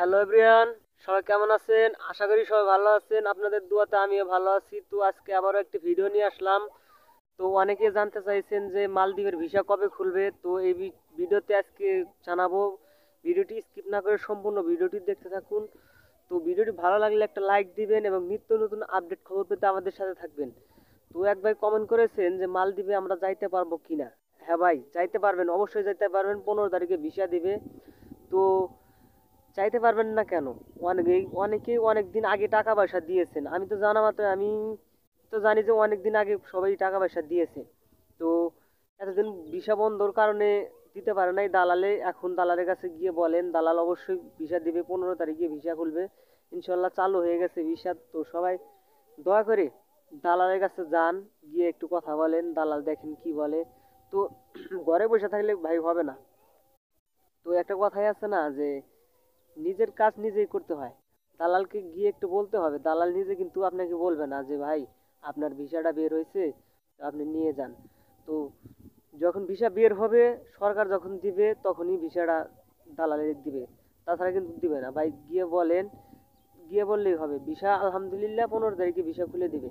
Hello everyone, সবাই কেমন আছেন? আশা করি সবাই ভালো আছেন। আপনাদের দোয়াতে আমিও ভালো আছি। তো আজকে আবারও একটি ভিডিও নিয়ে আসলাম। তো অনেকে জানতে চাইছেন যে মালদ্বীপের ভিসা কবে খুলবে। তো এই ভিডিওতে আজকে জানাবো। ভিডিওটি স্কিপ না করে সম্পূর্ণ ভিডিওটি দেখতে থাকুন। তো ভিডিওটি ভালো লাগলে একটা লাইক দিবেন এবং নিত্য নতুন আপডেট খবর পেতে আমাদের সাথে থাকবেন। তো এক ভাই কমেন্ট করেছেন যে মালদ্বীপে আমরা যাইতে পারবো কিনা। হ্যাঁ ভাই, যাইতে পারবেন, অবশ্যই যাইতে পারবেন। 15 তারিখে ভিসা দিবে। তো চাইতে পারবেন না কেন? অনেকেই অনেক দিন আগে টাকা পয়সা দিয়েছেন। আমি তো জানা মতে আমি তো জানি যে অনেক দিন আগে সবাই টাকা পয়সা দিয়েছে। তো এতদিন ভিসা বন্ধর কারণে দিতে পারে নাই দালালে। এখন দালালের কাছে গিয়ে বলেন, দালাল অবশ্যই ভিসা দিবে। 15 তারিখে ভিসা খুলবে, ইনশাল্লাহ চালু হয়ে গেছে ভিসা। তো সবাই দয়া করে দালালের কাছে যান, গিয়ে একটু কথা বলেন, দালাল দেখেন কি বলে। তো ঘরে বসে থাকলে ভাই হবে না। তো একটা কথাই আছে না যে নিজের কাজ নিজেই করতে হয়। দালালকে গিয়ে একটু বলতে হবে। দালাল নিজে কিন্তু আপনাকে বলবে না যে ভাই আপনার ভিসাটা বের হয়েছে, আপনি নিয়ে যান। তো যখন ভিসা বের হবে, সরকার যখন দিবে তখনই ভিসাটা দালালের দিবে। তাছাড়া কিন্তু দিবে না। ভাই গিয়ে বলেন, গিয়ে বললেই হবে ভিসা আলহামদুলিল্লাহ 15 তারিখে ভিসা খুলে দিবে।